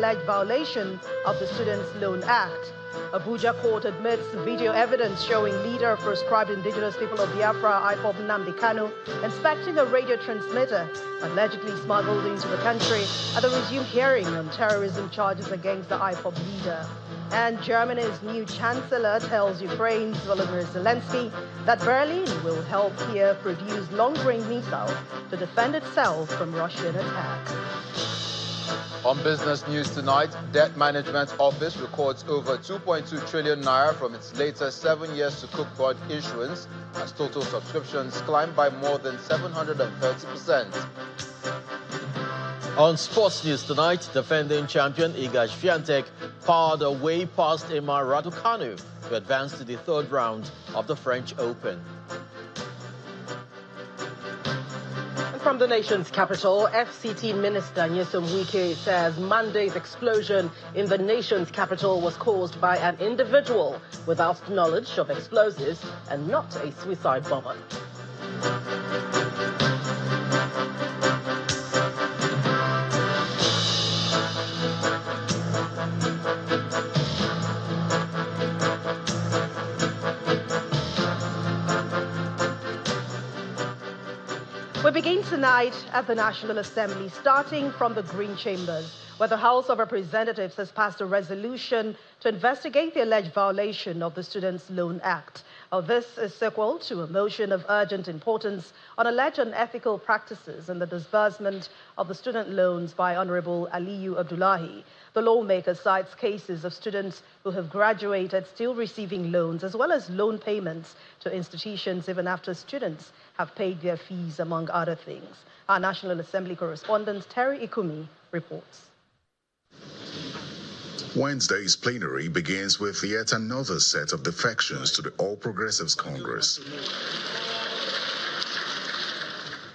alleged violation of the Students' Loan Act. Abuja court admits video evidence showing leader of proscribed indigenous people of Biafra, IPOB Nnamdi Kanu, inspecting a radio transmitter allegedly smuggled into the country at the resumed hearing on terrorism charges against the IPOB leader. And Germany's new chancellor tells Ukraine's Volodymyr Zelensky that Berlin will help Kiev produce long-range missiles to defend itself from Russian attack. On business news tonight, Debt Management Office records over 2.2 trillion naira from its latest 7 years to cook bond issuance as total subscriptions climbed by more than 730%. On sports news tonight, defending champion Iga Swiatek powered away past Emma Raducanu to advance to the third round of the French Open. From the nation's capital, FCT Minister Nyesom Wike says Monday's explosion in the nation's capital was caused by an individual without knowledge of explosives and not a suicide bomber. We begin tonight at the National Assembly, starting from the Green Chambers, where the House of Representatives has passed a resolution to investigate the alleged violation of the Students' Loan Act. This is sequel to a motion of urgent importance on alleged unethical practices in the disbursement of the student loans by Honorable Aliyu Abdullahi. The lawmaker cites cases of students who have graduated still receiving loans, as well as loan payments to institutions even after students have paid their fees, among other things. Our National Assembly correspondent Terry Ikumi reports. Wednesday's plenary begins with yet another set of defections to the All Progressives Congress.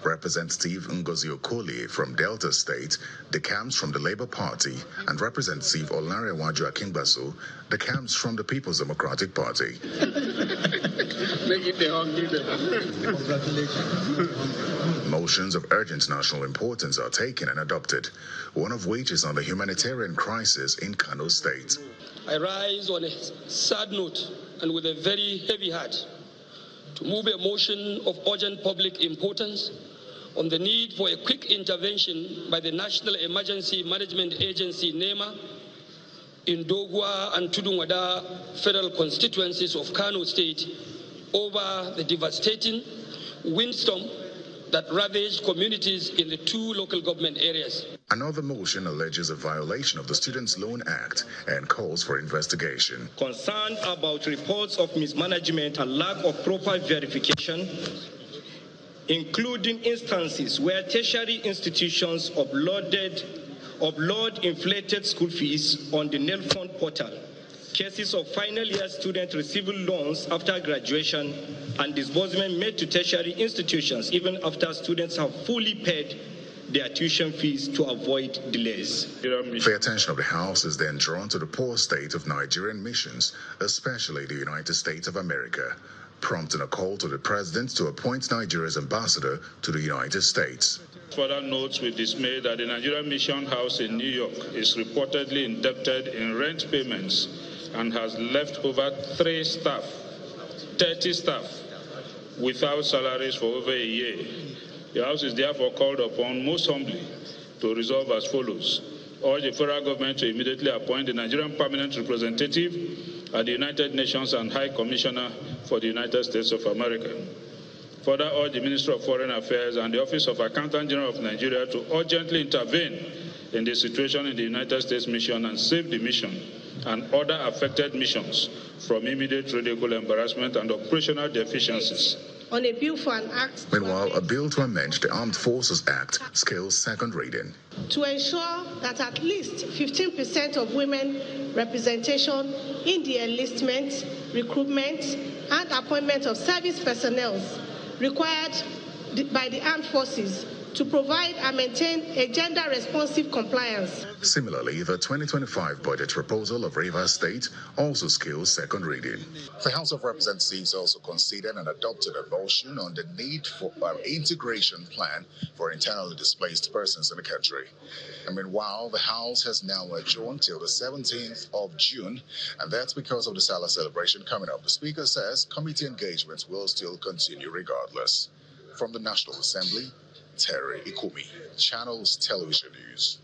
Representative Ngozi Okoli from Delta State decamps from the Labour Party, and Representative Olanrewaju Akingbaso decamps from the People's Democratic Party. Motions of urgent national importance are taken and adopted, one of which is on the humanitarian crisis in Kano State. I rise on a sad note and with a very heavy heart to move a motion of urgent public importance on the need for a quick intervention by the National Emergency Management Agency, NEMA, in Dogwa and Tudunwada federal constituencies of Kano State over the devastating windstorm that ravaged communities in the two local government areas. Another motion alleges a violation of the Students' Loan Act and calls for investigation. Concerned about reports of mismanagement and lack of proper verification, including instances where tertiary institutions upload inflated school fees on the NELFund portal, cases of final year students receiving loans after graduation, and disbursement made to tertiary institutions even after students have fully paid their tuition fees to avoid delays. The attention of the House is then drawn to the poor state of Nigerian missions, especially the United States of America, prompting a call to the President to appoint Nigeria's ambassador to the United States. Further notes with dismay that the Nigerian Mission House in New York is reportedly indebted in rent payments and has left over 30 staff, without salaries for over a year. The House is therefore called upon most humbly to resolve as follows. Urge the federal government to immediately appoint the Nigerian permanent representative at the United Nations and High Commissioner for the United States of America. Further urge the Ministry of Foreign Affairs and the Office of Accountant General of Nigeria to urgently intervene in the situation in the United States mission and save the mission and other affected missions from immediate radical embarrassment and operational deficiencies. On a bill for an act. Meanwhile, a bill to amend the Armed Forces Act scales second reading. To ensure that at least 15% of women representation in the enlistment, recruitment, and appointment of service personnel required by the armed forces to provide and maintain a gender-responsive compliance. Similarly, the 2025 budget proposal of Rivers State also skills second reading. The House of Representatives also considered and adopted a motion on the need for an integration plan for internally displaced persons in the country. And meanwhile, the House has now adjourned till the 17th of June, and that's because of the Salah celebration coming up. The Speaker says committee engagement will still continue regardless. From the National Assembly, Terry Ikumi, Channels Television News.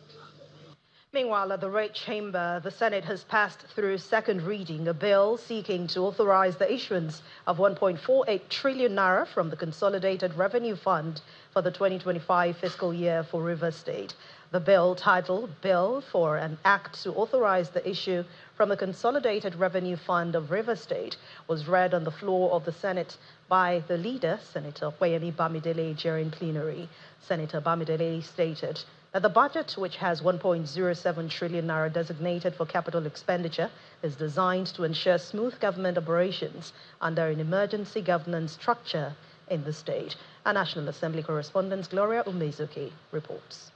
Meanwhile, at the Red Chamber, the Senate has passed through second reading a bill seeking to authorize the issuance of 1.48 trillion naira from the Consolidated Revenue Fund for the 2025 fiscal year for Rivers State. The bill, titled Bill for an Act to Authorize the Issue from the Consolidated Revenue Fund of Rivers State, was read on the floor of the Senate by the leader, Senator Kweyemi Bamidele, during plenary. Senator Bamidele stated that the budget, which has 1.07 trillion naira designated for capital expenditure, is designed to ensure smooth government operations under an emergency governance structure in the state. Our National Assembly correspondent Gloria Umezuki reports.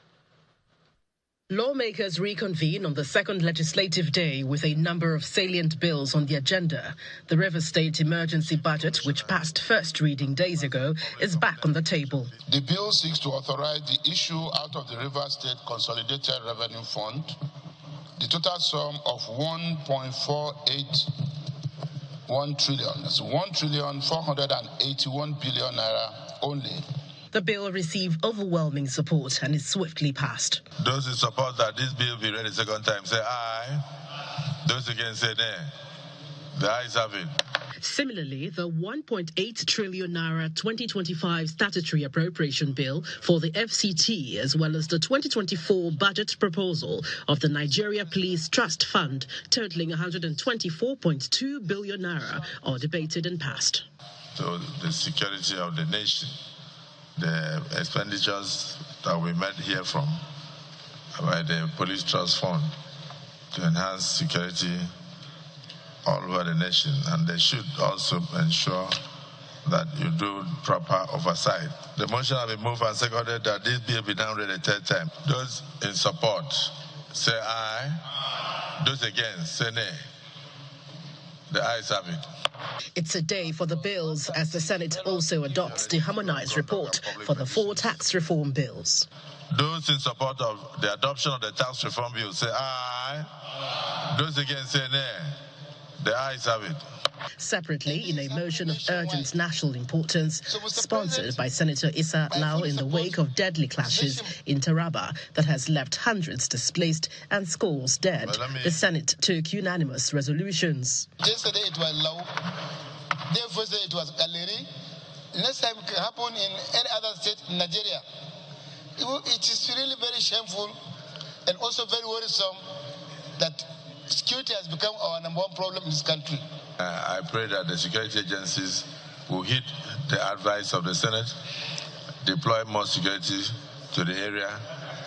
Lawmakers reconvene on the second legislative day with a number of salient bills on the agenda. The Rivers State emergency budget, which passed first reading days ago, is back on the table. The bill seeks to authorize the issue out of the Rivers State Consolidated Revenue Fund the total sum of 1.481 trillion. That's 1,481 billion naira only. The bill received overwhelming support and is swiftly passed. Those who support that this bill be read a second time say aye. Those against say nay. The ayes have it. Similarly, the 1.8 trillion naira 2025 statutory appropriation bill for the FCT, as well as the 2024 budget proposal of the Nigeria Police Trust Fund, totaling 124.2 billion naira, are debated and passed. So the security of the nation, the expenditures that we met here from by the Police Trust Fund to enhance security all over the nation, and they should also ensure that you do proper oversight. The motion has been moved and seconded that this bill be now read a third time. Those in support say aye. Those against say nay. The ayes have it. It's a day for the bills as the Senate also adopts the harmonized report for the 4 tax reform bills. Those in support of the adoption of the tax reform bill say aye. Those against say nay. The ayes have it. Separately, in a motion of urgent national importance, sponsored by Senator Issa Lau in the wake of deadly clashes in Taraba that has left hundreds displaced and scores dead, the Senate took unanimous resolutions. Yesterday it was Lau, day first day it was Galeri. Next time it can happen in any other state in Nigeria. It is really very shameful and also very worrisome that security has become our number one problem in this country. I pray that the security agencies will heed the advice of the Senate, deploy more security to the area,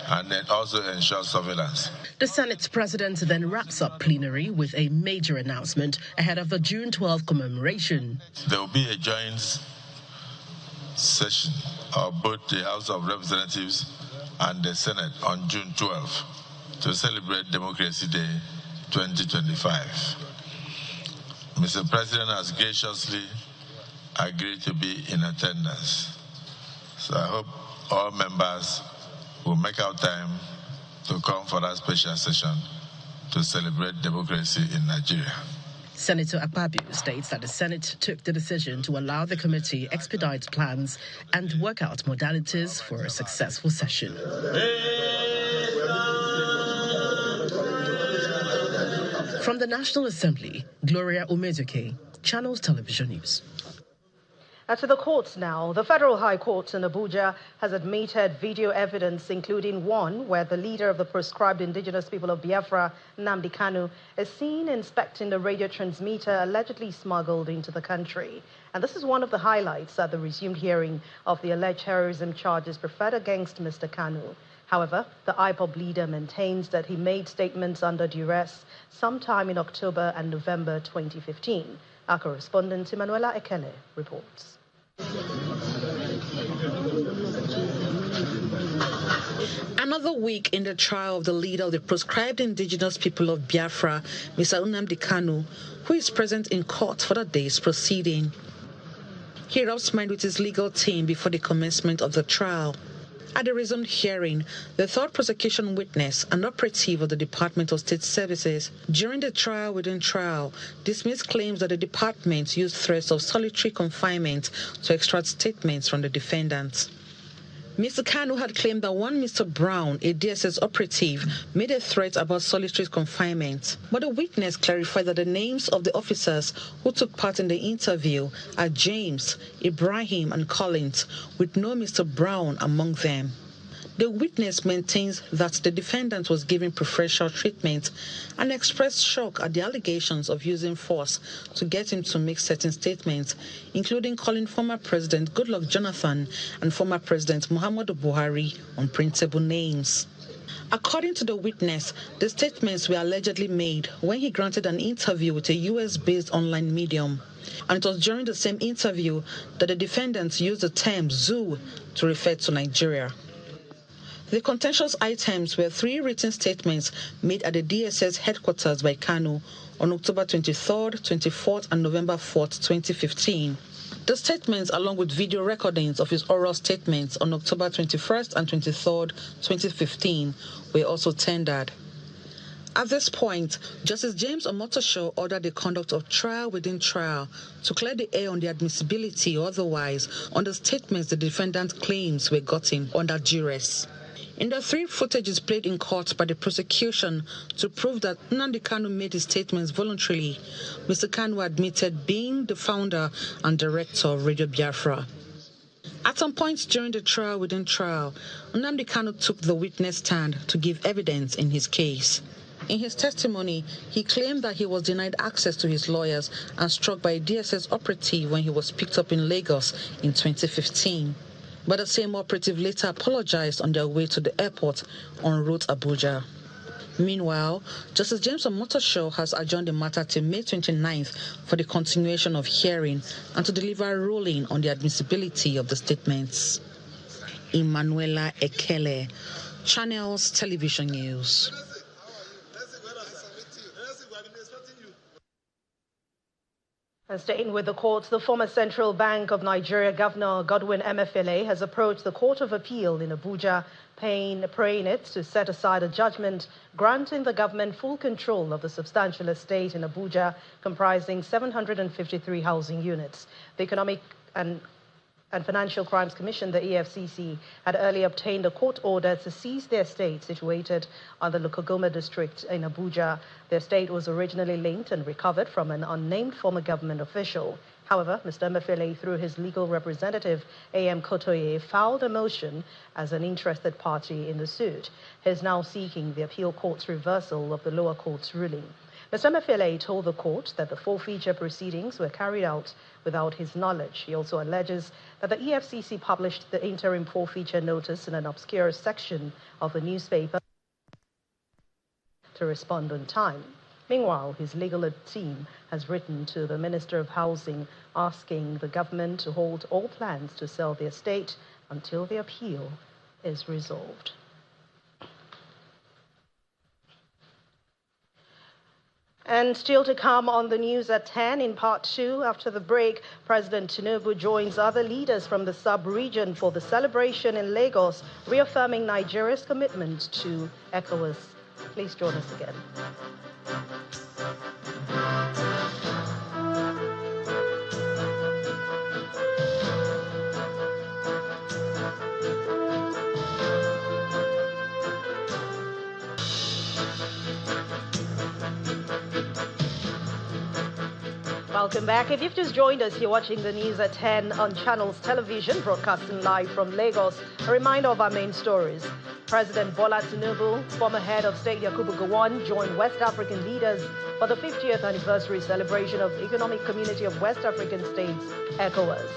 and then also ensure surveillance. The Senate President then wraps up plenary with a major announcement ahead of the June 12 commemoration. There will be a joint session of both the House of Representatives and the Senate on June 12 to celebrate Democracy Day 2025. Mr. President has graciously agreed to be in attendance. So I hope all members will make out time to come for that special session to celebrate democracy in Nigeria. Senator Akpabio states that the Senate took the decision to allow the committee expedite plans and work out modalities for a successful session. From the National Assembly, Gloria Umezuki, Channels Television News. To the courts now. The Federal High Court in Abuja has admitted video evidence, including one where the leader of the proscribed indigenous people of Biafra, Nnamdi Kanu, is seen inspecting the radio transmitter allegedly smuggled into the country. And this is one of the highlights at the resumed hearing of the alleged terrorism charges preferred against Mr. Kanu. However, the IPOB leader maintains that he made statements under duress sometime in October and November 2015. Our correspondent, Emanuela Ekele, reports. Another week in the trial of the leader of the proscribed indigenous people of Biafra, Mr. Nnamdi Kanu, who is present in court for the day's proceeding. He rubs mind with his legal team before the commencement of the trial. At the resumed hearing, the third prosecution witness, an operative of the Department of State Services, during the trial within trial, dismissed claims that the department used threats of solitary confinement to extract statements from the defendants. Mr. Kanu had claimed that one Mr. Brown, a DSS operative, made a threat about solitary confinement. But the witness clarified that the names of the officers who took part in the interview are James, Ibrahim, and Collins, with no Mr. Brown among them. The witness maintains that the defendant was given preferential treatment and expressed shock at the allegations of using force to get him to make certain statements, including calling former President Goodluck Jonathan and former President Muhammadu Buhari unprintable names. According to the witness, the statements were allegedly made when he granted an interview with a US-based online medium. And it was during the same interview that the defendants used the term zoo to refer to Nigeria. The contentious items were 3 written statements made at the DSS headquarters by Kanu on October 23rd, 24th, and November 4th, 2015. The statements, along with video recordings of his oral statements on October 21st and 23rd, 2015, were also tendered. At this point, Justice James Omotosho ordered the conduct of trial within trial to clear the air on the admissibility or otherwise on the statements the defendant claims were gotten under duress. In the 3 footages played in court by the prosecution to prove that Nnamdi Kanu made his statements voluntarily, Mr. Kanu admitted being the founder and director of Radio Biafra. At some points during the trial within trial, Nnamdi Kanu took the witness stand to give evidence in his case. In his testimony, he claimed that he was denied access to his lawyers and struck by a DSS operative when he was picked up in Lagos in 2015. But the same operative later apologized on their way to the airport en route Abuja. Meanwhile, Justice James Omotosho has adjourned the matter till May 29th for the continuation of hearing and to deliver a ruling on the admissibility of the statements. Emanuela Ekele, Channels Television News. And staying with the courts, the former Central Bank of Nigeria Governor Godwin Emefiele has approached the Court of Appeal in Abuja, praying it to set aside a judgment granting the government full control of the substantial estate in Abuja, comprising 753 housing units. The Economic and Financial Crimes Commission, the EFCC, had earlier obtained a court order to seize their estate situated on the Lukogoma district in Abuja. The estate was originally linked and recovered from an unnamed former government official. However, Mr. Emefiele, through his legal representative, A.M. Kotoye, filed a motion as an interested party in the suit. He is now seeking the appeal court's reversal of the lower court's ruling. Mr. Emefiele told the court that the forfeiture proceedings were carried out without his knowledge. He also alleges that the EFCC published the interim forfeiture notice in an obscure section of the newspaper to respond on time. Meanwhile, his legal team has written to the Minister of Housing asking the government to hold all plans to sell the estate until the appeal is resolved. And still to come on the news at 10 in part 2. After the break, President Tinubu joins other leaders from the sub-region for the celebration in Lagos, reaffirming Nigeria's commitment to ECOWAS. Please join us again. Welcome back. If you've just joined us, you're watching the news at 10 on Channels Television, broadcasting live from Lagos. A reminder of our main stories. President Bola Tinubu, former head of state Yakubu Gowon, joined West African leaders for the 50th anniversary celebration of the Economic Community of West African States, ECOWAS.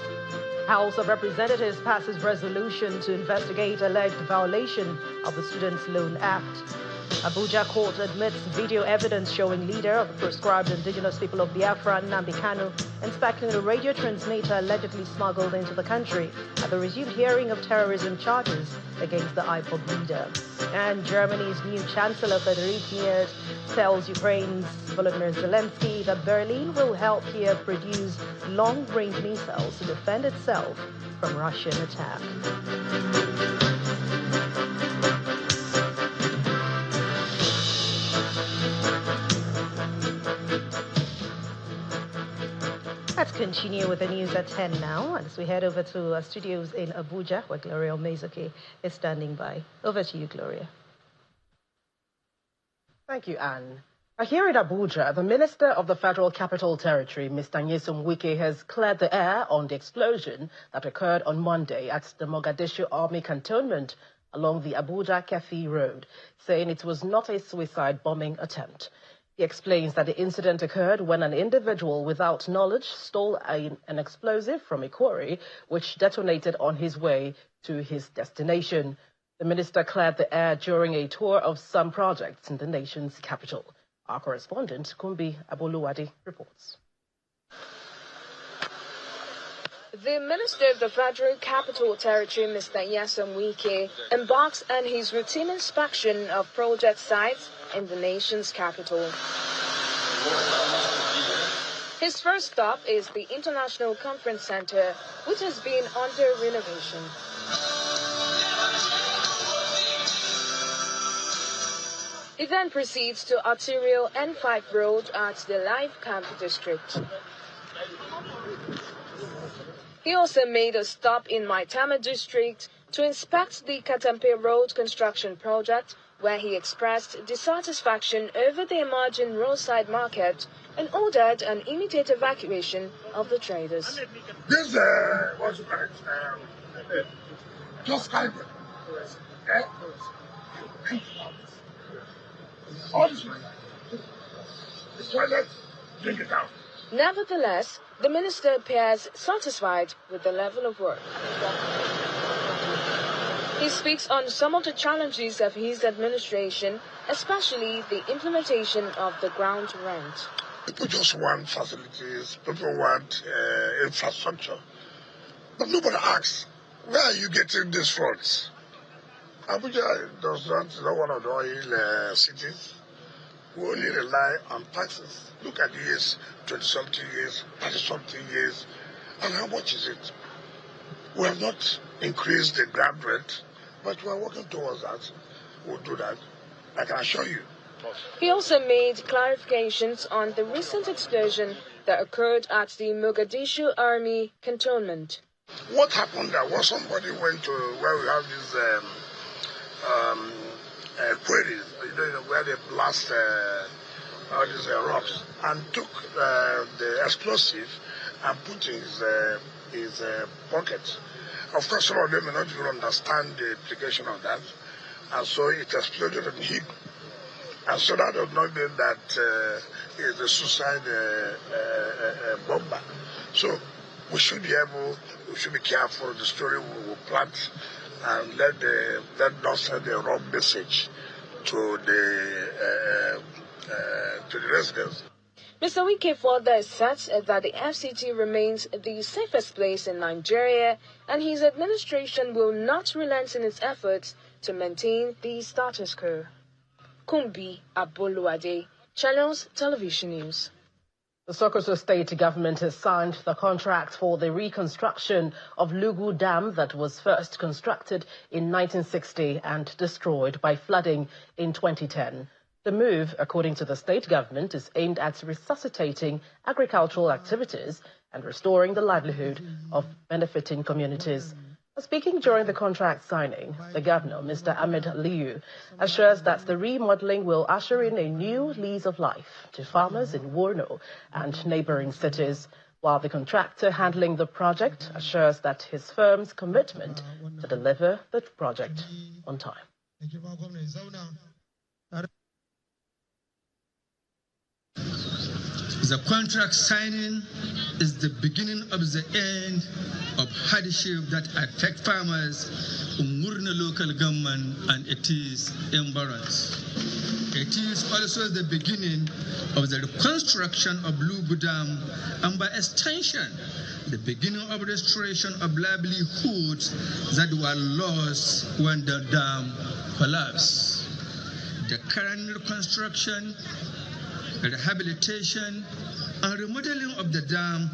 House of Representatives passes resolution to investigate alleged violation of the Students' Loan Act. Abuja court admits video evidence showing leader of the proscribed indigenous people of Biafra, Nnamdi Kanu, inspecting a radio transmitter allegedly smuggled into the country at the resumed hearing of terrorism charges against the IPOB leader. And Germany's new Chancellor Friedrich Merz tells Ukraine's Volodymyr Zelensky that Berlin will help Kiev produce long-range missiles to defend itself from Russian attack. Let's continue with the news at 10 now, as we head over to our studios in Abuja, where Gloria Omezoke is standing by. Over to you, Gloria. Thank you, Anne. Here in Abuja, the Minister of the Federal Capital Territory, Mr. Nyesom Wike, has cleared the air on the explosion that occurred on Monday at the Mogadishu Army cantonment along the Abuja-Kefi Road, saying it was not a suicide bombing attempt. He explains that the incident occurred when an individual without knowledge stole an explosive from a quarry, which detonated on his way to his destination. The minister cleared the air during a tour of some projects in the nation's capital. Our correspondent, Kumbi Aboluwadi, reports. The Minister of the Federal Capital Territory, Mr. Nyesom Wike, embarks on his routine inspection of project sites in the nation's capital. His first stop is the International Conference Center, which has been under renovation. He then proceeds to arterial N5 road at the Life Camp district. He also made a stop in Maitama district to inspect the Katampe Road construction project, where he expressed dissatisfaction over the emerging roadside market and ordered an immediate evacuation of the traders. This what's it called? Just kind of all this money. The toilet, drink it out. Nevertheless, the minister appears satisfied with the level of work. He speaks on some of the challenges of his administration, especially the implementation of the ground rent. People just want facilities, people want infrastructure. But nobody asks, where are you getting these funds? Abuja is not one of the oil cities. We only rely on taxes. Look at the years, 20-something years, 30-something years, and how much is it? We have not increased the ground rent, but we are working towards that. We'll do that, I can assure you. He also made clarifications on the recent explosion that occurred at the Mogadishu Army cantonment. What happened there was somebody went to where we have these quarries, where they blast all these rocks, and took the explosive and put in his pocket. Of course, some of them may not even understand the implication of that, and so it exploded and hit. And so that does not mean that it's a suicide bomber. So we should be careful of the story we will plant, and let not send the wrong message to the residents. Mr. Wike further asserts that the FCT remains the safest place in Nigeria, and his administration will not relent in its efforts to maintain the status quo. Kumbi Aboluwade, Channels Television News. The Sokoto state government has signed the contract for the reconstruction of Lugu Dam that was first constructed in 1960 and destroyed by flooding in 2010. The move, according to the state government, is aimed at resuscitating agricultural activities and restoring the livelihood of benefiting communities. Speaking during the contract signing, the governor, Mr. Ahmed Liu, assures that the remodeling will usher in a new lease of life to farmers in Warno and neighboring cities, while the contractor handling the project assures that his firm's commitment to deliver the project on time. The contract signing is the beginning of the end of hardship that affect farmers in Murna local government, and it is embarrassed. It is also the beginning of the reconstruction of Lugu Dam, and by extension, the beginning of restoration of livelihoods that were lost when the dam collapsed. The current reconstruction, rehabilitation, and remodeling of the dam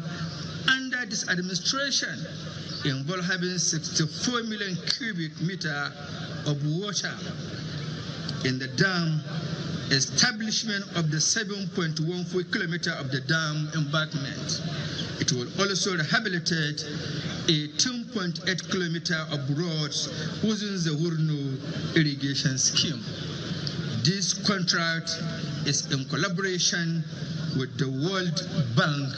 under this administration involve having 64 million cubic meter of water in the dam, establishment of the 7.14 kilometer of the dam embankment. It will also rehabilitate a 10.8 kilometer of roads within the Wurno irrigation scheme. This contract is in collaboration with the World Bank,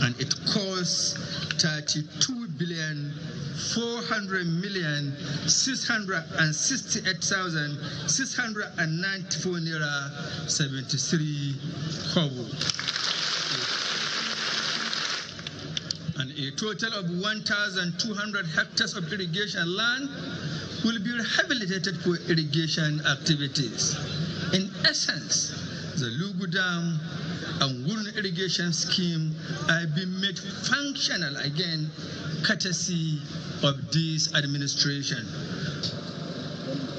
and it costs 32,400,668,694 naira 73 kobo. And a total of 1,200 hectares of irrigation land will be rehabilitated for irrigation activities. In essence, the Lugu Dam and Wurno irrigation scheme have been made functional again, courtesy of this administration.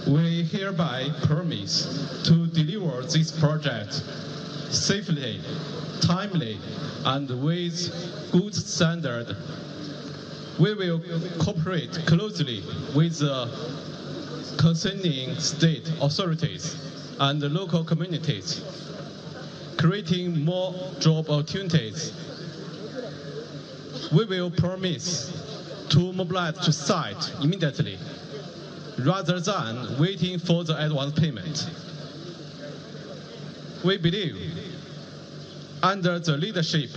We hereby promise to deliver this project safely, timely, and with good standard. We will cooperate closely with the concerning state authorities and the local communities, creating more job opportunities. We will promise to mobilize to site immediately rather than waiting for the advance payment. We believe under the leadership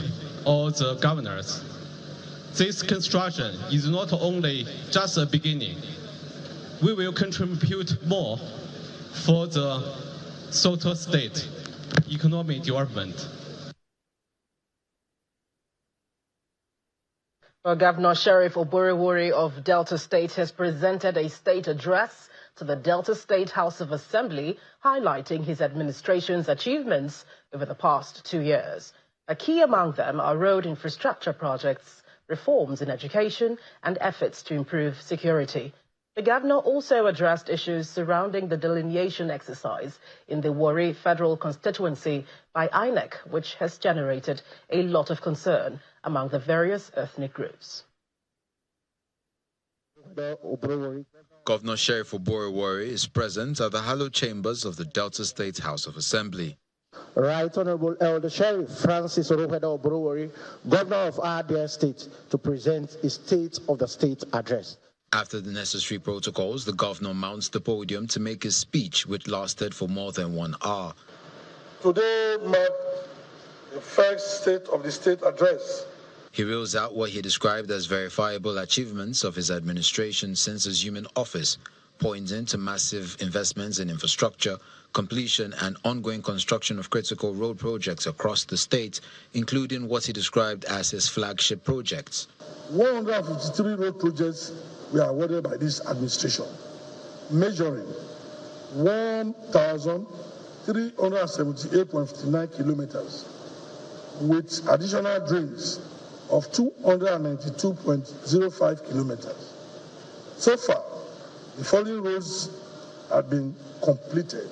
of the governors, this construction is not only just a beginning. We will contribute more for the Soto State economic development. Well, Governor Sheriff Oborewori of Delta State has presented a state address to the Delta State House of Assembly, highlighting his administration's achievements over the past 2 years. A key among them are road infrastructure projects, reforms in education, and efforts to improve security. The governor also addressed issues surrounding the delineation exercise in the Warri Federal Constituency by INEC, which has generated a lot of concern among the various ethnic groups. Governor Sheriff Oborewori is present at the hallowed chambers of the Delta State House of Assembly. Right Honorable Elder Sheriff Francis Orohedo Oborewori, Governor of our dear state, to present a State of the State address. After the necessary protocols, the governor mounts the podium to make his speech, which lasted for more than 1 hour. Today marked the first State of the State address. He reels out what he described as verifiable achievements of his administration since assuming office, pointing to massive investments in infrastructure, completion and ongoing construction of critical road projects across the state, including what he described as his flagship projects. 153 road projects were awarded by this administration, measuring 1,378.59 kilometers, with additional drains of 292.05 kilometers. So far, the following roads have been completed.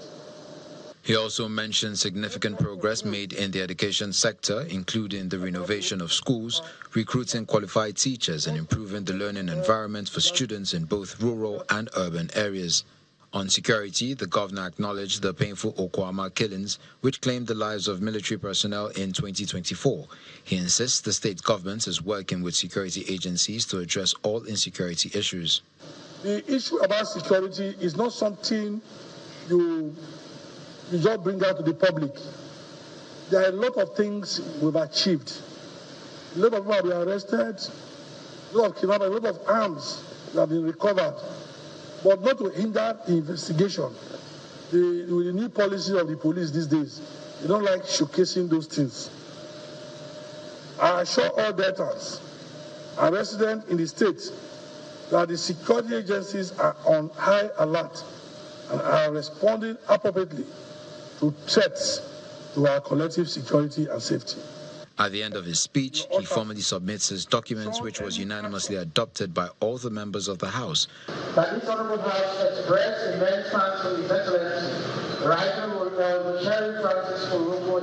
He also mentioned significant progress made in the education sector, including the renovation of schools, recruiting qualified teachers, and improving the learning environment for students in both rural and urban areas. On security, the governor acknowledged the painful Okwama killings, which claimed the lives of military personnel in 2024. He insists the state government is working with security agencies to address all insecurity issues. The issue about security is not something you just bring out to the public. There are a lot of things we've achieved. A lot of people have been arrested, a lot of kidnapping, a lot of arms have been recovered, but not to hinder the investigation. With the new policy of the police these days, they don't like showcasing those things. I assure all debtors and residents in the state that the security agencies are on high alert and are responding appropriately to threats to our collective security and safety. At the end of his speech, he formally submits his documents, which was unanimously adopted by all the members of the House. That this Honorable House express immense thanks for His Excellency, Right Honorable Sheriff Francis Oromo,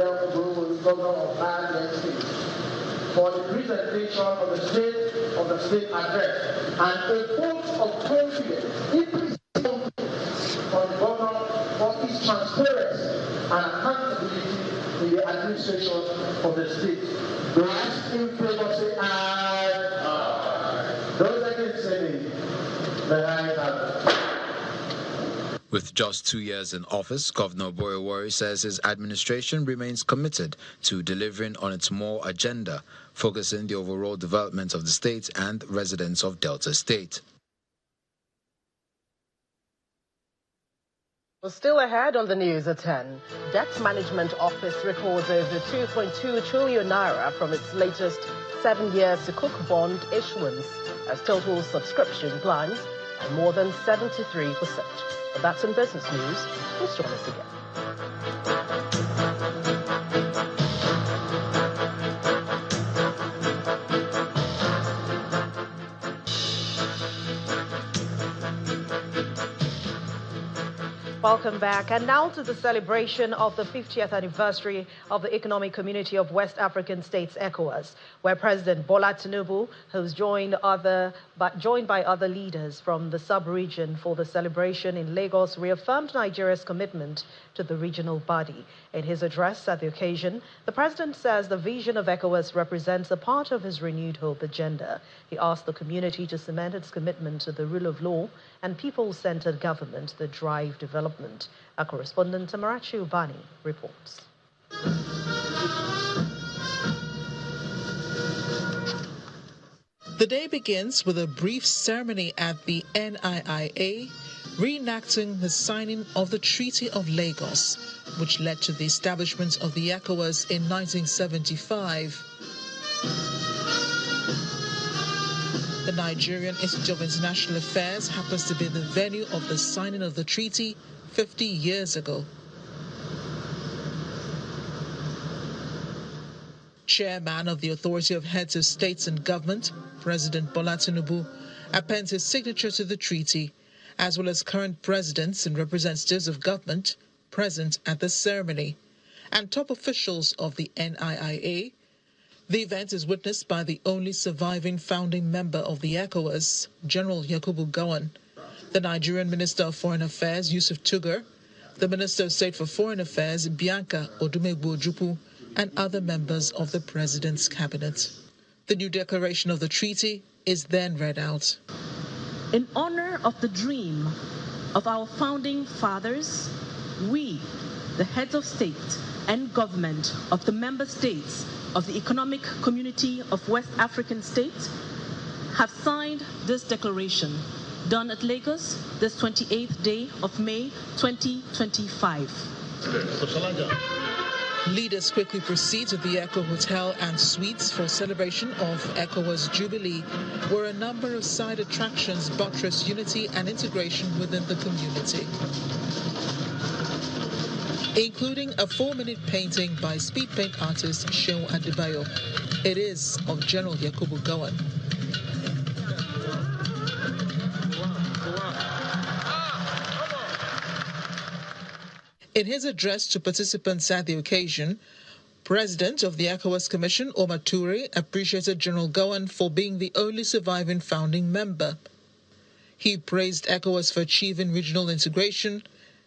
Governor of Abia State, for the presentation of the state address and a vote of confidence from the governor for his transparency and accountability in the administration of the state. Those in favor say aye. Aye. Those against say nay. The ayes have it. With just 2 years in office, Governor Boyewori says his administration remains committed to delivering on its more agenda, focusing the overall development of the state and residents of Delta State. Still ahead on the news at 10, Debt Management Office records over 2.2 trillion naira from its latest 7-year Sukuk bond issuance as total subscription climbs by more than 73%. But that's in business news. Please join us again. Welcome back. And now to the celebration of the 50th anniversary of the Economic Community of West African States, ECOWAS, where President Bola Tinubu, who's joined by other leaders from the sub-region for the celebration in Lagos, reaffirmed Nigeria's commitment to the regional body. In his address at the occasion, the president says the vision of ECOWAS represents a part of his renewed hope agenda. He asked the community to cement its commitment to the rule of law and people-centered government that drive development. Our correspondent Tamarachi Ubani reports. The day begins with a brief ceremony at the NIIA, reenacting the signing of the Treaty of Lagos, which led to the establishment of the ECOWAS in 1975. The Nigerian Institute of International Affairs happens to be the venue of the signing of the treaty 50 years ago. Chairman of the Authority of Heads of States and Government, President Bola Tinubu, appends his signature to the treaty, as well as current presidents and representatives of government present at the ceremony, and top officials of the NIIA. The event is witnessed by the only surviving founding member of the ECOWAS, General Yakubu Gowon, the Nigerian Minister of Foreign Affairs, Yusuf Tugar, the Minister of State for Foreign Affairs, Bianca Odumegwu Ojukwu, and other members of the President's cabinet. The new declaration of the treaty is then read out. In honor of the dream of our founding fathers, we, the heads of state and government of the member states of the Economic Community of West African States, have signed this declaration, done at Lagos this 28th day of May 2025. Leaders quickly proceed to the Echo Hotel and Suites for celebration of ECOWAS Jubilee, where a number of side attractions buttress unity and integration within the community, including a 4-minute painting by speed paint artist Shehu Adebayo. It is of General Yakubu Gowon. In his address to participants at the occasion, President of the ECOWAS Commission, Omar Toure, appreciated General Gowon for being the only surviving founding member. He praised ECOWAS for achieving regional integration,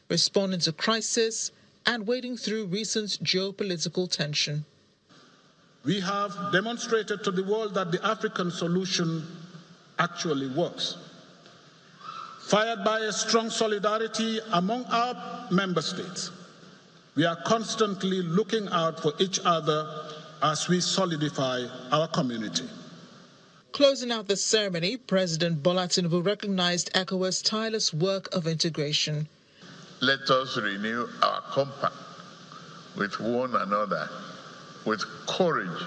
responding to crisis, and wading through recent geopolitical tension. We have demonstrated to the world that the African solution actually works. Fired by a strong solidarity among our member states, we are constantly looking out for each other as we solidify our community. Closing out the ceremony, President Bola Tinubu recognized ECOWAS' tireless work of integration. Let us renew our compact with one another, with courage,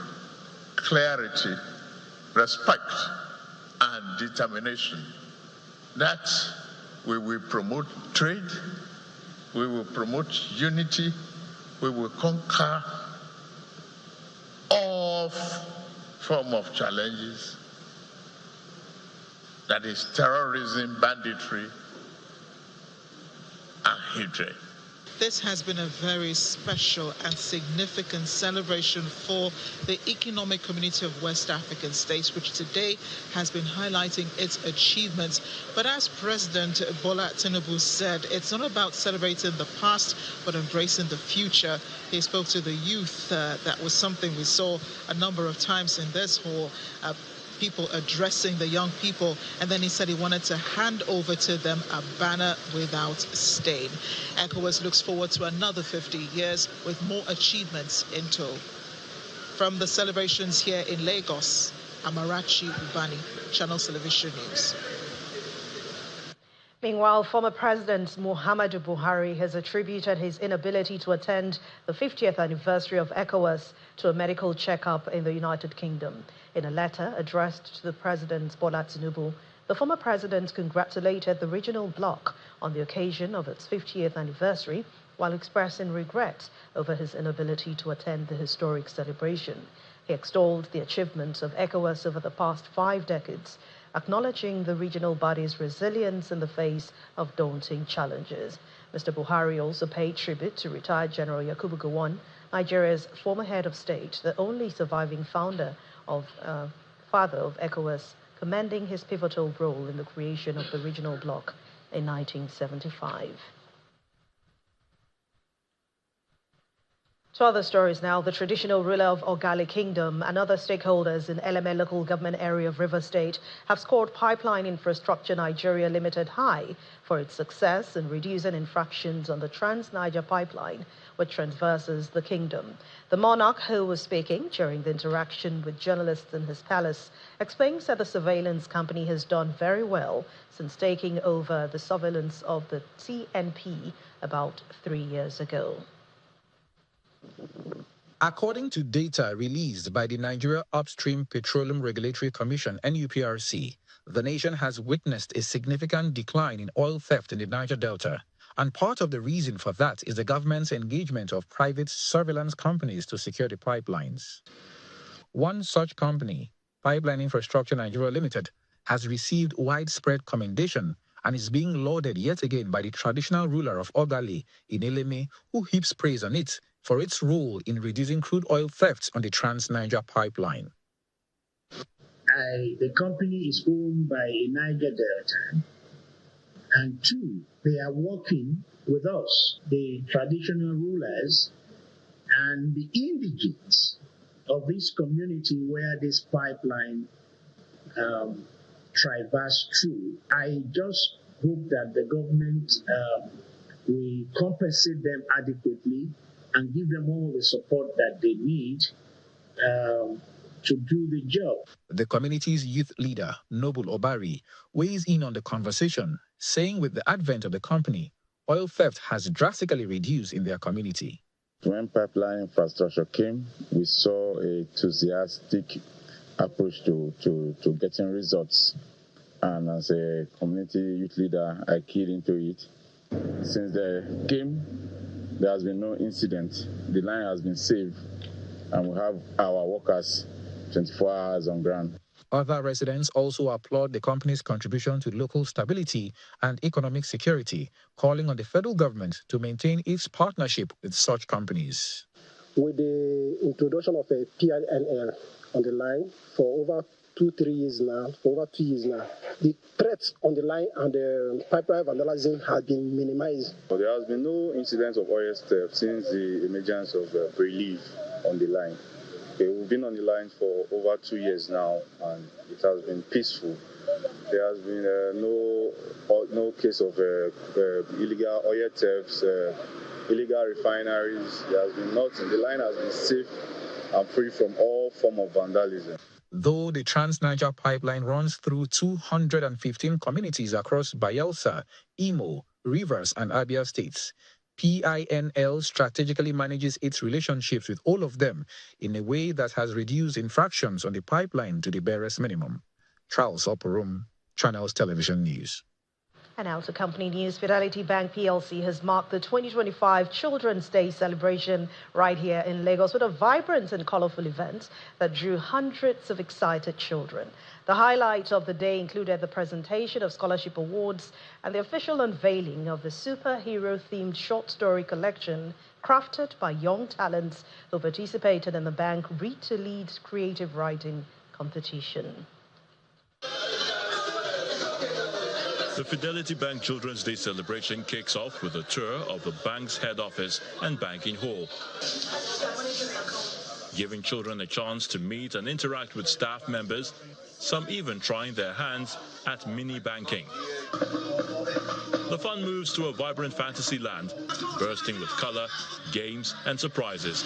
clarity, respect, and determination that we will promote trade, we will promote unity, we will conquer all forms of challenges, that is terrorism, banditry, and hatred. This has been a very special and significant celebration for the Economic Community of West African States, which today has been highlighting its achievements. But as President Bola Tinubu said, it's not about celebrating the past, but embracing the future. He spoke to the youth. That was something we saw a number of times in this hall. People addressing the young people, and then he said he wanted to hand over to them a banner without stain. ECOWAS looks forward to another 50 years with more achievements in tow. From the celebrations here in Lagos, Amarachi Ubani, Channel Television News. Meanwhile, former President Muhammadu Buhari has attributed his inability to attend the 50th anniversary of ECOWAS to a medical checkup in the United Kingdom. In a letter addressed to the President Bola Tinubu, the former president congratulated the regional bloc on the occasion of its 50th anniversary while expressing regret over his inability to attend the historic celebration. He extolled the achievements of ECOWAS over the past 5 decades, acknowledging the regional body's resilience in the face of daunting challenges. Mr. Buhari also paid tribute to retired General Yakubu Gowon, Nigeria's former head of state, the only surviving father of ECOWAS, commending his pivotal role in the creation of the regional bloc in 1975. To other stories now, the traditional ruler of Ogali Kingdom and other stakeholders in LMA local government area of River State have scored Pipeline Infrastructure Nigeria Limited high for its success in reducing infractions on the Trans-Niger pipeline, which traverses the kingdom. The monarch, who was speaking during the interaction with journalists in his palace, explains that the surveillance company has done very well since taking over the surveillance of the TNP about 3 years ago. According to data released by the Nigeria Upstream Petroleum Regulatory Commission, NUPRC, the nation has witnessed a significant decline in oil theft in the Niger Delta. And part of the reason for that is the government's engagement of private surveillance companies to secure the pipelines. One such company, Pipeline Infrastructure Nigeria Limited, has received widespread commendation and is being lauded yet again by the traditional ruler of Ogali in Eleme, who heaps praise on it for its role in reducing crude oil thefts on the Trans-Niger pipeline. The company is owned by a Niger Delta, and 2, they are working with us, the traditional rulers and the indigenes of this community where this pipeline traverses through. I just hope that the government will compensate them adequately and give them all the support that they need to do the job. The community's youth leader, Noble Obari, weighs in on the conversation, saying with the advent of the company, oil theft has drastically reduced in their community. When pipeline infrastructure came, we saw an enthusiastic approach to getting results. And as a community youth leader, I keyed into it. Since they came, there has been no incident. The line has been saved, and we have our workers 24 hours on ground. Other residents also applaud the company's contribution to local stability and economic security, calling on the federal government to maintain its partnership with such companies. With the introduction of a PINL on the line for over 2 years now, the threats on the line and the pipeline vandalism has been minimized. There has been no incidents of oil theft since the emergence of relief on the line. We've been on the line for over 2 years now, and it has been peaceful. There has been no case of illegal oil thefts, illegal refineries. There has been nothing. The line has been safe and free from all form of vandalism. Though the Trans-Niger pipeline runs through 215 communities across Bayelsa, Imo, Rivers, and Abia states, PINL strategically manages its relationships with all of them in a way that has reduced infractions on the pipeline to the barest minimum. Charles Oporum, Channels Television News. And now to company news. Fidelity Bank PLC has marked the 2025 Children's Day celebration right here in Lagos with a vibrant and colorful event that drew hundreds of excited children. The highlight of the day included the presentation of scholarship awards and the official unveiling of the superhero-themed short story collection crafted by young talents who participated in the bank Read to Lead creative writing competition. The Fidelity Bank Children's Day celebration kicks off with a tour of the bank's head office and banking hall, giving children a chance to meet and interact with staff members, some even trying their hands at mini banking. The fun moves to a vibrant fantasy land, bursting with color, games, and surprises.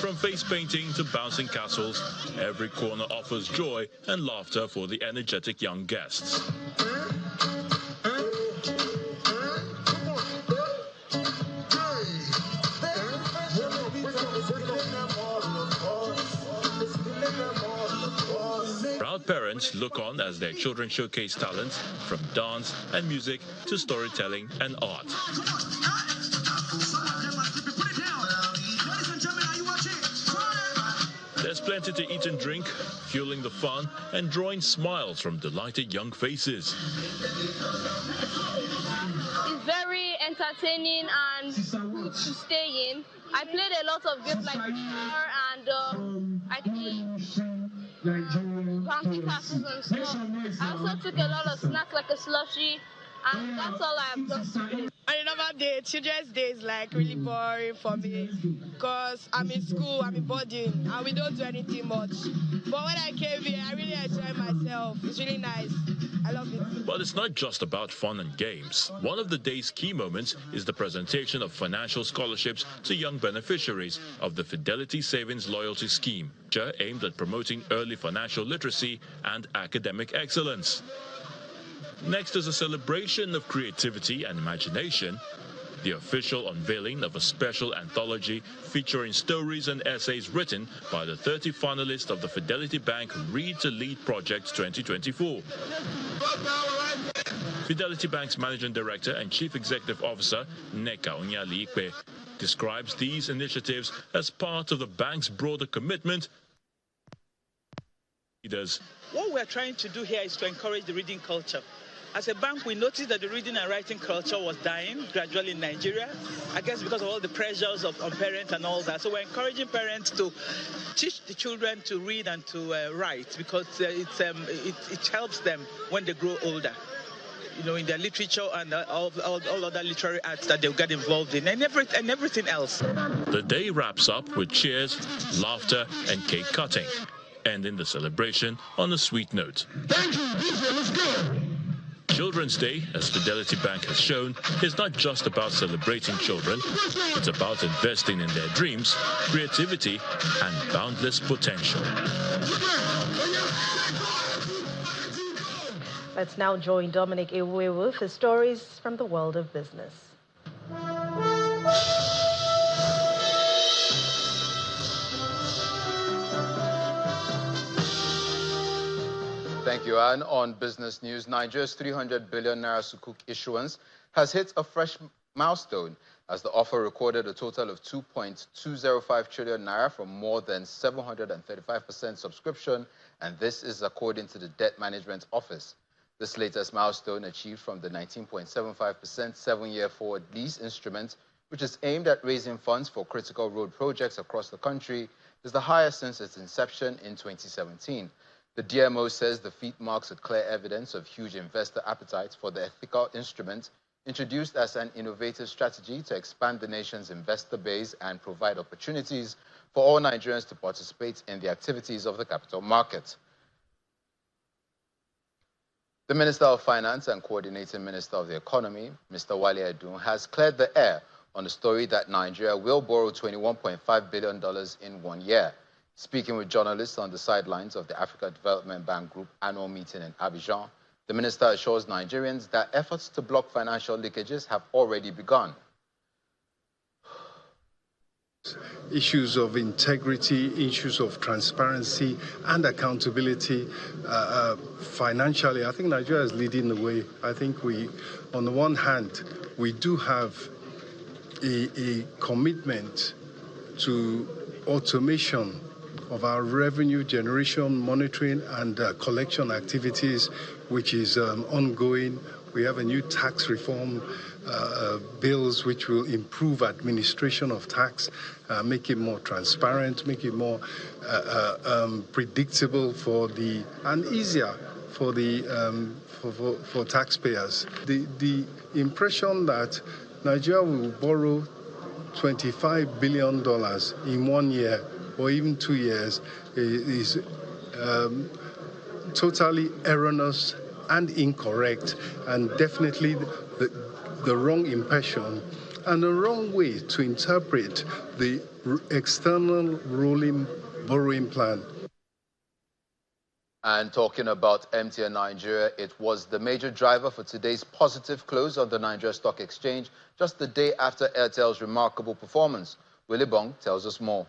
From face painting to bouncing castles, every corner offers joy and laughter for the energetic young guests. Proud parents look on as their children showcase talents from dance and music to storytelling and art. There's plenty to eat and drink, fueling the fun and drawing smiles from delighted young faces. It's very entertaining and good to stay in. I played a lot of games like VR and I think bouncy castles and stuff. I also took a lot of snacks like a slushie, and that's all I've done today. On a normal day, Children's Day is like really boring for me because I'm in school, I'm in boarding, and we don't do anything much. But when I came here, I really enjoyed myself. It's really nice. I love it. But it's not just about fun and games. One of the day's key moments is the presentation of financial scholarships to young beneficiaries of the Fidelity Savings Loyalty Scheme, aimed at promoting early financial literacy and academic excellence. Next is a celebration of creativity and imagination, the official unveiling of a special anthology featuring stories and essays written by the 30 finalists of the Fidelity Bank Read to Lead Project 2024. Fidelity Bank's Managing Director and Chief Executive Officer, Nneka Onyali-Ikpe, describes these initiatives as part of the bank's broader commitment. What we're trying to do here is to encourage the reading culture. As a bank, we noticed that the reading and writing culture was dying gradually in Nigeria, I guess because of all the pressures on parents and all that. So we're encouraging parents to teach the children to read and to write because it helps them when they grow older. You know, in their literature and all other literary arts that they'll get involved in and everything else. The day wraps up with cheers, laughter, and cake cutting, ending the celebration on a sweet note. Thank you. Let's go. Children's Day, as Fidelity Bank has shown, is not just about celebrating children. It's about investing in their dreams, creativity, and boundless potential. Let's now join Dominic Iwe with his stories from the world of business. Thank you, Anne. On business news, Nigeria's 300 billion naira sukuk issuance has hit a fresh milestone as the offer recorded a total of 2.205 trillion naira from more than 735% subscription, and this is according to the Debt Management Office. This latest milestone, achieved from the 19.75% 7-year forward lease instrument, which is aimed at raising funds for critical road projects across the country, is the highest since its inception in 2017. The DMO says the feat marks a clear evidence of huge investor appetite for the ethical instrument, introduced as an innovative strategy to expand the nation's investor base and provide opportunities for all Nigerians to participate in the activities of the capital market. The Minister of Finance and Coordinating Minister of the Economy, Mr. Wale Edun, has cleared the air on the story that Nigeria will borrow $21.5 billion in 1 year. Speaking with journalists on the sidelines of the Africa Development Bank Group annual meeting in Abidjan, The minister assures Nigerians that efforts to block financial leakages have already begun. Issues of integrity, issues of transparency and accountability financially. I think Nigeria is leading the way. I think we, on the one hand, we do have a commitment to automation of our revenue generation, monitoring and collection activities, which is ongoing. We have a new tax reform bills which will improve administration of tax, make it more transparent, make it more predictable and easier for for taxpayers. The impression that Nigeria will borrow $25 billion in 1 year or even 2 years is totally erroneous and incorrect, and definitely the wrong impression and the wrong way to interpret the external rolling borrowing plan. And talking about MTN Nigeria, it was the major driver for today's positive close on the Nigeria Stock Exchange, just the day after Airtel's remarkable performance. Willie Bong tells us more.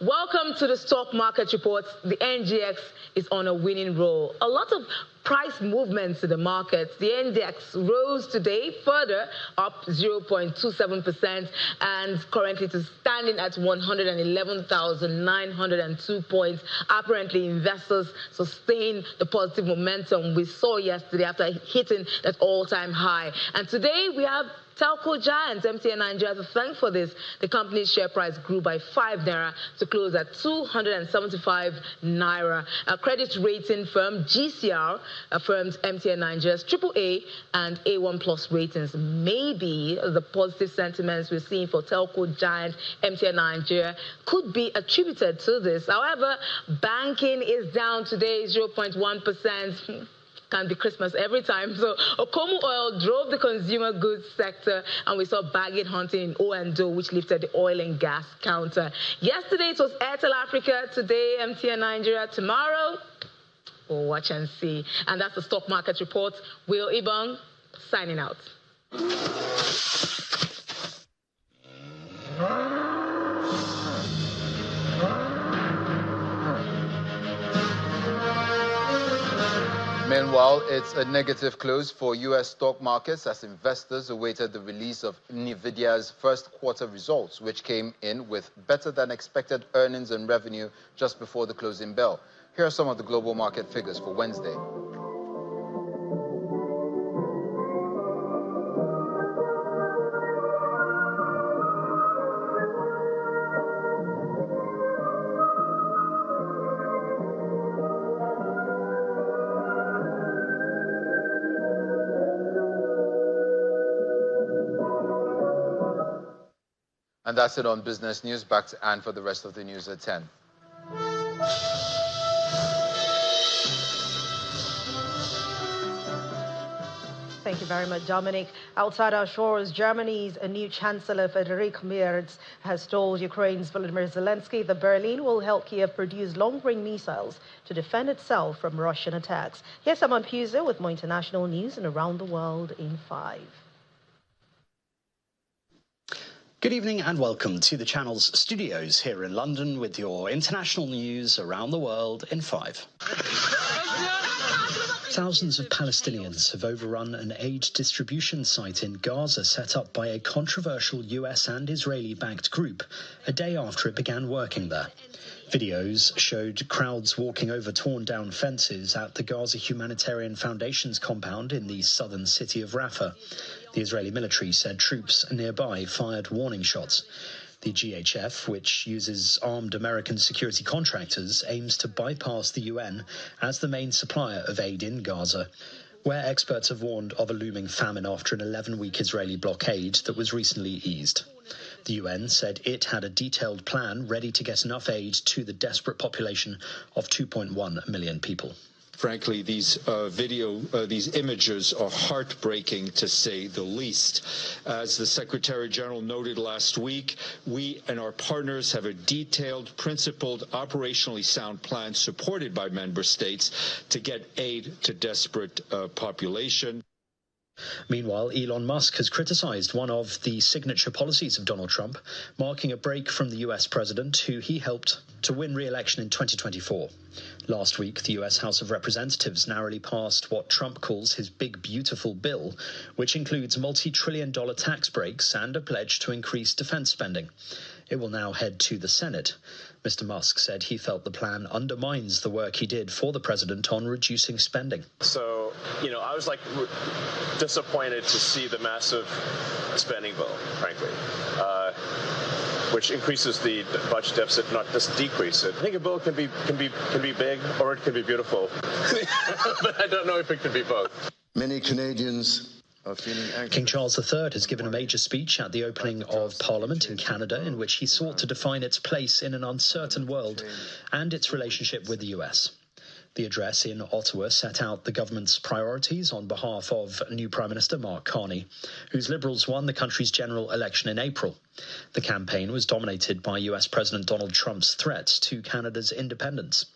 Welcome to the stock market reports. The NGX is on a winning roll. A lot of price movements in the markets. The index rose today further, up 0.27%, and currently it is standing at 111,902 points. Apparently, investors sustain the positive momentum we saw yesterday after hitting that all-time high. And today we have telco giant MTN Nigeria to thank for this. The company's share price grew by 5 naira to close at 275 naira. A credit rating firm GCR affirmed MTN Nigeria's AAA and A1 plus ratings. Maybe the positive sentiments we're seeing for telco giant MTN Nigeria could be attributed to this. However, banking is down today 0.1%. Can be Christmas every time. So Okomu Oil drove the consumer goods sector, and we saw bargain hunting in O&O, which lifted the oil and gas counter. Yesterday it was Airtel Africa, today MTN Nigeria, tomorrow we'll watch and see. And that's the stock market report. Will Ibong signing out. Meanwhile, it's a negative close for U.S. stock markets as investors awaited the release of NVIDIA's first quarter results, which came in with better than expected earnings and revenue just before the closing bell. Here are some of the global market figures for Wednesday. And that's it on Business News. Back to Anne for the rest of the news at 10. Thank you very much, Dominic. Outside our shores, Germany's new Chancellor Friedrich Merz has told Ukraine's Volodymyr Zelensky that Berlin will help Kiev produce long-range missiles to defend itself from Russian attacks. Here's Saman Puzo with more international news and around the world in 5. Good evening and welcome to the channel's studios here in London with your international news around the world in 5. Thousands of Palestinians have overrun an aid distribution site in Gaza set up by a controversial US and Israeli-backed group a day after it began working there. Videos showed crowds walking over torn-down fences at the Gaza Humanitarian Foundation's compound in the southern city of Rafah. The Israeli military said troops nearby fired warning shots. The GHF, which uses armed American security contractors, aims to bypass the UN as the main supplier of aid in Gaza, where experts have warned of a looming famine after an 11-week Israeli blockade that was recently eased. The UN said it had a detailed plan ready to get enough aid to the desperate population of 2.1 million people. frankly, these these images are heartbreaking, to say the least. As the Secretary General noted last week, we and our partners have a detailed, principled, operationally sound plan supported by member states to get aid to desperate population. Meanwhile, Elon Musk has criticized one of the signature policies of Donald Trump, marking a break from the US president, who he helped to win re-election in 2024. Last week, the US House of Representatives narrowly passed what Trump calls his big, beautiful bill, which includes multi-trillion-dollar tax breaks and a pledge to increase defense spending. It will now head to the Senate. Mr. Musk said he felt the plan undermines the work he did for the president on reducing spending. So, I was disappointed to see the massive spending bill, frankly, which increases the budget deficit, not just decrease it. I think a bill can be big or it can be beautiful, but I don't know if it can be both. Many Canadians King Charles III has given a major speech at the opening of Parliament in Canada, in which he sought to define its place in an uncertain world and its relationship with the US. The address in Ottawa set out the government's priorities on behalf of new Prime Minister Mark Carney, whose Liberals won the country's general election in April. The campaign was dominated by US President Donald Trump's threats to Canada's independence.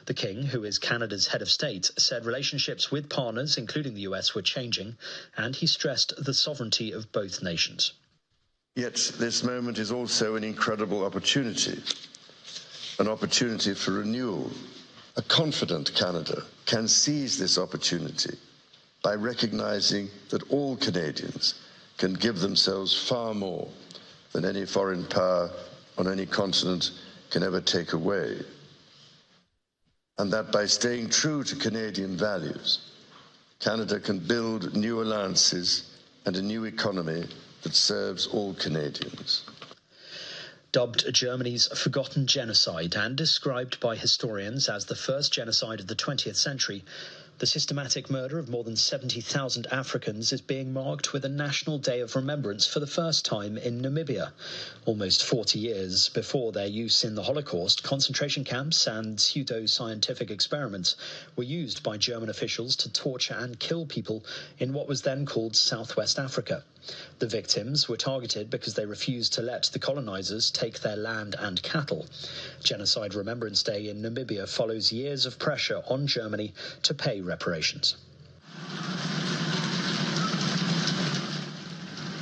The King, who is Canada's head of state, said relationships with partners, including the US, were changing, and he stressed the sovereignty of both nations. Yet this moment is also an incredible opportunity, an opportunity for renewal. A confident Canada can seize this opportunity by recognizing that all Canadians can give themselves far more than any foreign power on any continent can ever take away. And that by staying true to Canadian values, Canada can build new alliances and a new economy that serves all Canadians. Dubbed Germany's forgotten genocide and described by historians as the first genocide of the 20th century, the systematic murder of more than 70,000 Africans is being marked with a National Day of Remembrance for the first time in Namibia. Almost 40 years before their use in the Holocaust, concentration camps and pseudo-scientific experiments were used by German officials to torture and kill people in what was then called Southwest Africa. The victims were targeted because they refused to let the colonizers take their land and cattle. Genocide Remembrance Day in Namibia follows years of pressure on Germany to pay reparations.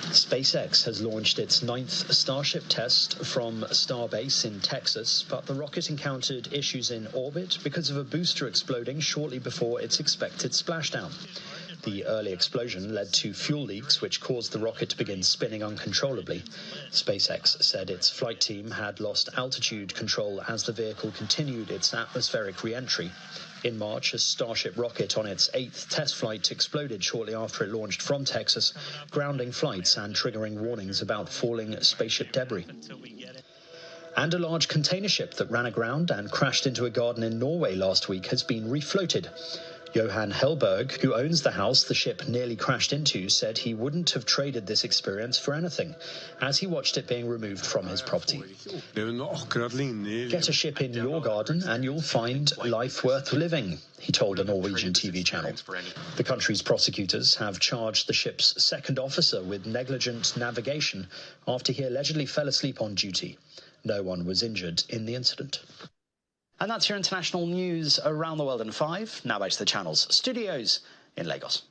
SpaceX has launched its 9th Starship test from Starbase in Texas, but the rocket encountered issues in orbit because of a booster exploding shortly before its expected splashdown. The early explosion led to fuel leaks, which caused the rocket to begin spinning uncontrollably. SpaceX said its flight team had lost altitude control as the vehicle continued its atmospheric re-entry. In March, a Starship rocket on its 8th test flight exploded shortly after it launched from Texas, grounding flights and triggering warnings about falling spaceship debris. And a large container ship that ran aground and crashed into a garden in Norway last week has been refloated. Johan Hellberg, who owns the house the ship nearly crashed into, said he wouldn't have traded this experience for anything, as he watched it being removed from his property. Get a ship in your garden and you'll find life worth living, he told a Norwegian TV channel. The country's prosecutors have charged the ship's second officer with negligent navigation after he allegedly fell asleep on duty. No one was injured in the incident. And that's your international news around the world in 5. Now back to the Channel's studios in Lagos.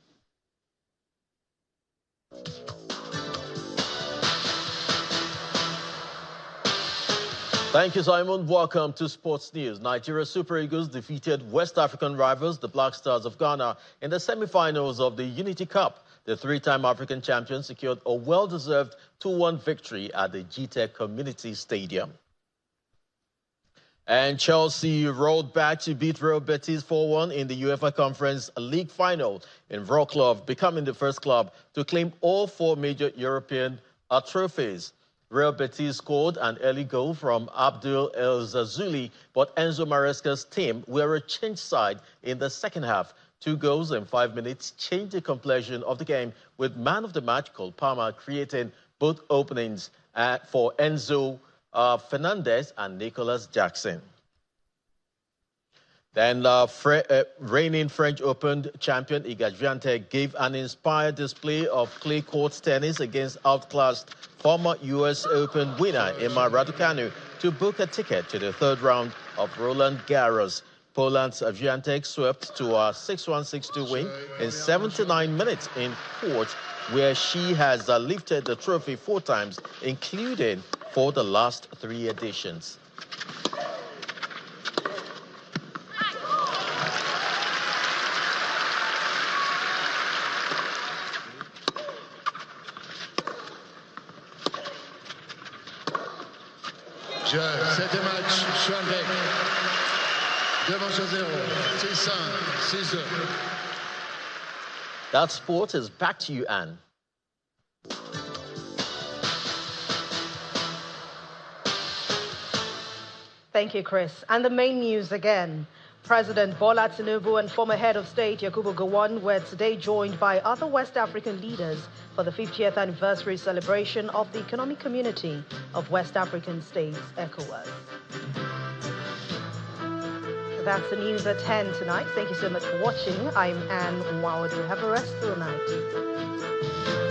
Thank you, Simon. Welcome to Sports News. Nigeria Super Eagles defeated West African rivals, the Black Stars of Ghana, in the semi-finals of the Unity Cup. The three-time African champions secured a well-deserved 2-1 victory at the GTEC Community Stadium. And Chelsea rolled back to beat Real Betis 4-1 in the UEFA Conference League final in Wrocław, becoming the first club to claim all 4 major European trophies. Real Betis scored an early goal from Abdul El Zazuli, but Enzo Maresca's team were a changed side in the second half. 2 goals in 5 minutes changed the complexion of the game, with man of the match Cole Palmer creating both openings for Enzo Fernandez and Nicholas Jackson. Then reigning French Open champion Iga Swiatek gave an inspired display of clay court tennis against outclassed former U.S. Open winner Emma Raducanu to book a ticket to the third round of Roland Garros. Poland's Swiatek swept to a 6-1, 6-2 win in 79 minutes in court, where she has lifted the trophy 4 times, including for the last 3 editions. C'était match, Swiatek. 2-0, 6-1, 6-2. That sport is back to you, Anne. Thank you, Chris. And the main news again. President Bola Tinubu and former head of state Yakubu Gowon were today joined by other West African leaders for the 50th anniversary celebration of the Economic Community of West African States, ECOWAS. That's the news at 10 tonight. Thank you so much for watching. I'm Anne Nwawadu. Have a restful night.